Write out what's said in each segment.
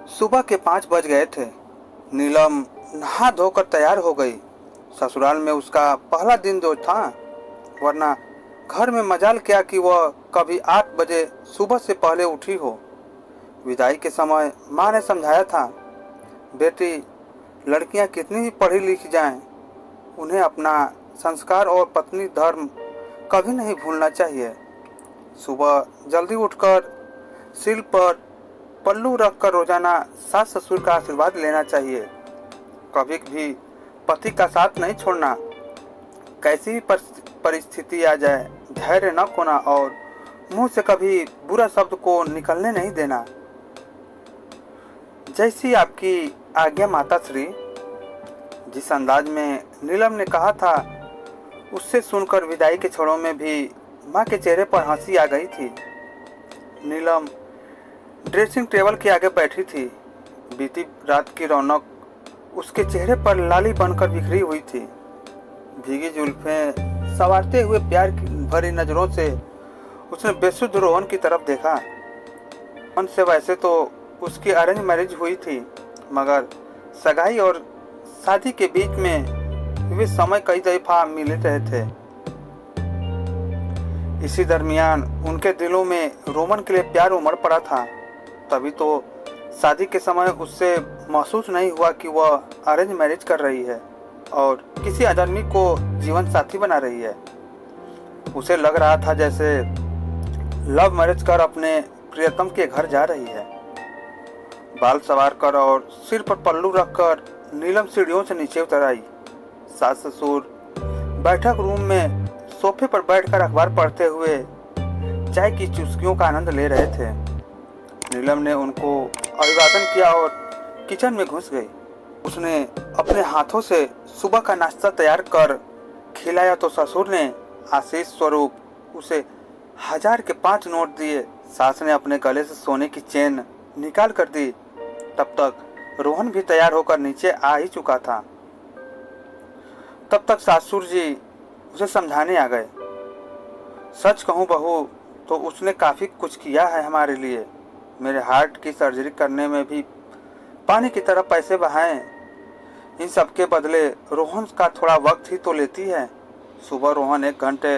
सुबह के 5 बज गए थे। नीलम नहा धोकर तैयार हो गई। ससुराल में उसका पहला दिन जो था, वरना घर में मजाल क्या कि वह कभी 8 बजे सुबह से पहले उठी हो। विदाई के समय माँ ने समझाया था, बेटी, लड़कियां कितनी भी पढ़ी लिखी जाएं, उन्हें अपना संस्कार और पत्नी धर्म कभी नहीं भूलना चाहिए। सुबह जल्दी उठकर सिर पर पल्लू रखकर रोजाना सास ससुर का आशीर्वाद लेना चाहिए। कभी भी पति का साथ नहीं छोड़ना। कैसी भी परिस्थिति आ जाए, धैर्य न खोना और मुंह से कभी बुरा शब्द को निकलने नहीं देना। जैसी आपकी आज्ञा माता श्री। जिस अंदाज में नीलम ने कहा था, उससे सुनकर विदाई के क्षणों में भी माँ के चेहरे पर हंसी आ गई थी। नीलम ड्रेसिंग टेबल के आगे बैठी थी। बीती रात की रौनक उसके चेहरे पर लाली बनकर बिखरी हुई थी। भीगी जुल्फें संवारते हुए प्यार की भरी नजरों से उसने बेसुध रोहन की तरफ देखा। मन से वैसे तो उसकी अरेंज मैरिज हुई थी, मगर सगाई और शादी के बीच में वे समय कई दफा मिल रहे थे। इसी दरमियान उनके दिलों में रोमन के लिए प्यार उमड़ पड़ा था। तभी तो शादी के समय उससे महसूस नहीं हुआ कि वह अरेंज मैरिज कर रही है और किसी अजनबी को जीवन साथी बना रही है। उसे लग रहा था जैसे लव मैरिज कर अपने प्रियतम के घर जा रही है। बाल सवार कर और सिर पर पल्लू रखकर नीलम सीढ़ियों से नीचे उतर आई। सास ससुर बैठक रूम में सोफे पर बैठकर अखबार पढ़ते हुए चाय की चुस्कियों का आनंद ले रहे थे। नीलम ने उनको अभिवादन किया और किचन में घुस गई। उसने अपने हाथों से सुबह का नाश्ता तैयार कर खिलाया तो ससुर ने आशीष स्वरूप उसे 1000 के 5 नोट दिए। सास ने अपने गले से सोने की चेन निकाल कर दी। तब तक रोहन भी तैयार होकर नीचे आ ही चुका था। तब तक ससुर जी उसे समझाने आ गए। सच कहूँ बहू, तो उसने काफी कुछ किया है हमारे लिए। मेरे हार्ट की सर्जरी करने में भी पानी की तरह पैसे बहाए। इन सब के बदले रोहन का थोड़ा वक्त ही तो लेती है। सुबह रोहन 1 घंटे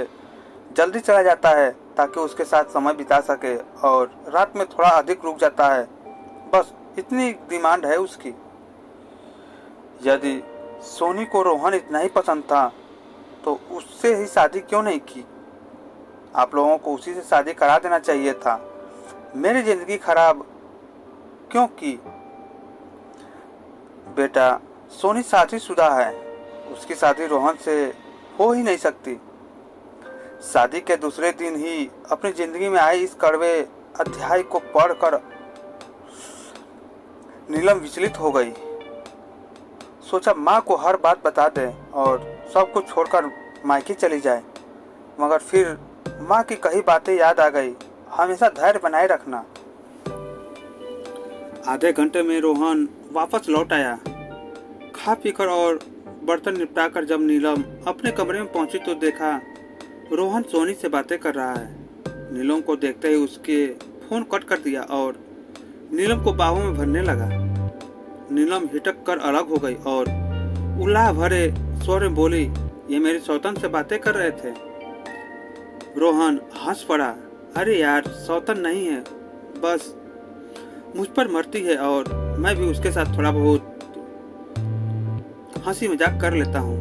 जल्दी चला जाता है ताकि उसके साथ समय बिता सके और रात में थोड़ा अधिक रुक जाता है। बस इतनी डिमांड है उसकी। यदि सोनी को रोहन इतना ही पसंद था तो उससे ही शादी क्यों नहीं की? आप लोगों को उसी से शादी करा देना चाहिए था। मेरी जिंदगी खराब क्यों की? बेटा, सोनी शादीशुदा है। उसकी शादी रोहन से हो ही नहीं सकती। शादी के दूसरे दिन ही अपनी जिंदगी में आए इस कड़वे अध्याय को पढ़कर नीलम विचलित हो गई। सोचा माँ को हर बात बता दे और सब कुछ छोड़कर मायके चली जाए, मगर फिर माँ की कही बातें याद आ गई। हमेशा धैर्य बनाए रखना। आधे घंटे में रोहन वापस लौट आया। खा पीकर और बर्तन निपटाकर जब नीलम अपने कमरे में पहुंची तो देखा रोहन सोनी से बातें कर रहा है। नीलम को देखते ही उसके फोन कट कर दिया और नीलम को बाहों में भरने लगा। नीलम हिटक कर अलग हो गई और उल्लाह भरे स्वर में बोली, ये मेरी सौतन से बातें कर रहे थे। रोहन हंस पड़ा। अरे यार, सौतन नहीं है, बस मुझ पर मरती है और मैं भी उसके साथ थोड़ा बहुत हंसी मजाक कर लेता हूँ,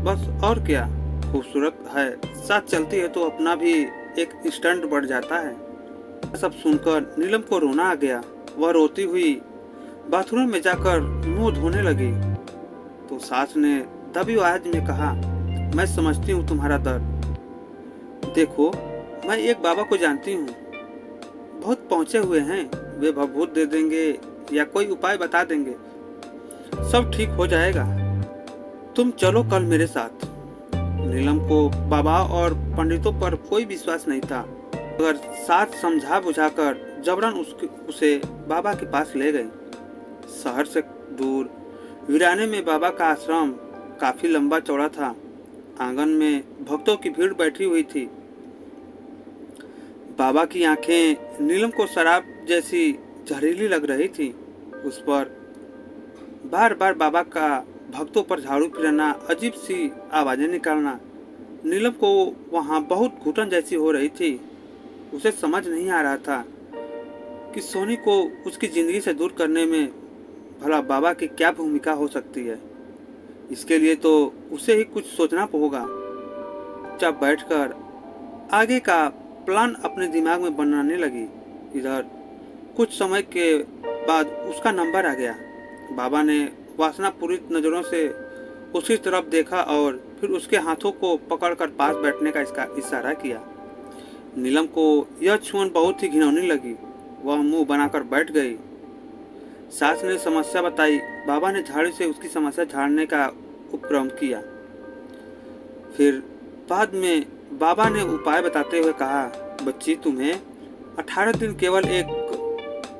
बस और क्या। खूबसूरत है, साथ चलती है तो अपना भी एक स्टंट बढ़ जाता है। सब सुनकर नीलम को रोना आ गया। वह रोती हुई बाथरूम में जाकर मुंह धोने लगी तो सास ने दबी आवाज में कहा, मैं समझती हूँ तुम्हारा दर्द। देखो, मैं एक बाबा को जानती हूँ, बहुत पहुंचे हुए हैं। वे भभूत दे देंगे या कोई उपाय बता देंगे, सब ठीक हो जाएगा। तुम चलो कल मेरे साथ। नीलम को बाबा और पंडितों पर कोई विश्वास नहीं था, मगर साथ समझा बुझाकर जबरन उसे बाबा के पास ले गए। शहर से दूर वीराने में बाबा का आश्रम काफी लंबा चौड़ा था। आंगन में भक्तों की भीड़ बैठी हुई थी। बाबा की आंखें नीलम को शराब जैसी जहरीली लग रही थी। उस पर बार बार बाबा का भक्तों पर झाड़ू फिरना, अजीब सी आवाजें निकालना नीलम को वहाँ बहुत घुटन जैसी हो रही थी। उसे समझ नहीं आ रहा था कि सोनी को उसकी जिंदगी से दूर करने में भला बाबा की क्या भूमिका हो सकती है। इसके लिए तो उसे ही कुछ सोचना होगा। जब बैठकर आगे का प्लान अपने दिमाग में बनाने लगी। इधर कुछ समय के बाद उसका नंबर आ गया। बाबा ने वासनापूरित नजरों से उसकी तरफ देखा और फिर उसके हाथों को पकड़कर पास बैठने का इसका इशारा किया। नीलम को यह छुअन बहुत ही घिनौनी लगी। वह मुंह बनाकर बैठ गई। सास ने समस्या बताई। बाबा ने झाड़ू से उसकी समस्या झाड़ने का उपक्रम किया। फिर बाद में बाबा ने उपाय बताते हुए कहा, बच्ची तुम्हें 18 दिन केवल एक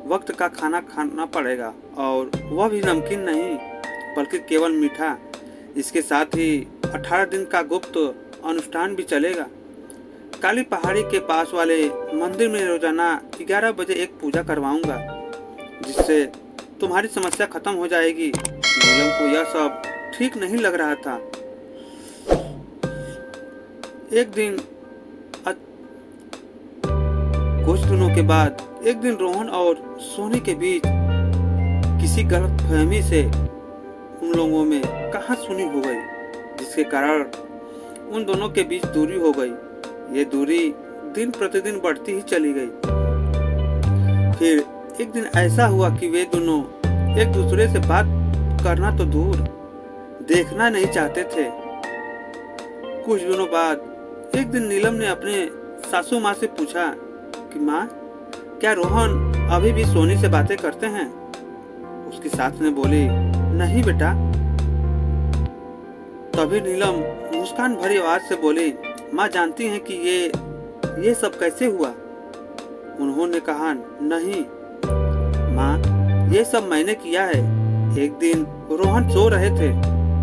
वक्त का खाना खाना पड़ेगा, और वह भी नमकीन नहीं बल्कि केवल मीठा। इसके साथ ही 18 दिन का गुप्त अनुष्ठान भी चलेगा। काली पहाड़ी के पास वाले मंदिर में रोजाना 11 बजे एक पूजा करवाऊंगा, जिससे तुम्हारी समस्या खत्म हो जाएगी। नीलम को यह सब ठीक नहीं लग रहा था। एक दिन कुछ दिनों के बाद एक दिन रोहन और सोनी के बीच किसी गलतफहमी से उन लोगों में कहासुनी हो गई, जिसके कारण उन दोनों के बीच दूरी हो गई। ये दूरी दिन प्रतिदिन बढ़ती ही चली गई। फिर एक दिन ऐसा हुआ कि वे दोनों एक दूसरे से बात करना तो दूर, देखना नहीं चाहते थे। कुछ दिनों बाद एक दिन नीलम ने अपने सासू माँ से पूछा कि माँ, क्या रोहन अभी भी सोनी से बातें करते हैं? उसकी सास ने बोली, नहीं बेटा। तभी नीलम मुस्कान भरी आवाज से बोली, माँ जानती हैं कि ये सब कैसे हुआ? उन्होंने कहा, नहीं माँ, ये सब मैंने किया है। एक दिन रोहन सो रहे थे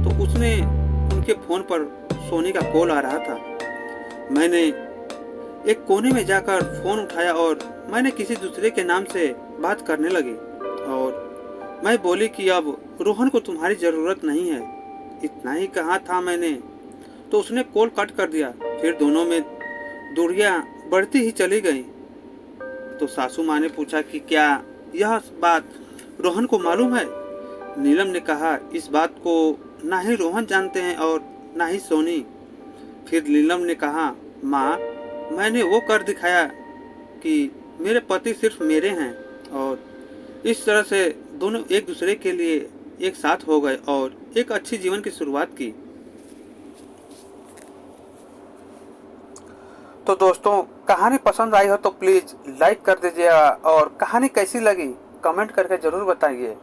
तो उसने उनके फोन पर सोनी का कॉल आ रहा था। मैंने एक कोने में जाकर फोन उठाया और मैंने किसी दूसरे के नाम से बात करने लगी, और मैं बोली कि अब रोहन को तुम्हारी जरूरत नहीं है। इतना ही कहा था मैंने, तो उसने कॉल कट कर दिया। फिर दोनों में दूरियां बढ़ती ही चली गई। तो सासू माँ ने पूछा कि क्या यह बात रोहन को मालूम है? नीलम ने कहा, इस बात को ना ही रोहन जानते हैं और ना ही सोनी। फिर नीलम ने कहा, माँ, मैंने वो कर दिखाया कि मेरे पति सिर्फ मेरे हैं, और इस तरह से दोनों एक दूसरे के लिए एक साथ हो गए और एक अच्छी जीवन की शुरुआत की। तो दोस्तों, कहानी पसंद आई हो तो प्लीज़ लाइक कर दीजिएगा, और कहानी कैसी लगी कमेंट करके ज़रूर बताइए।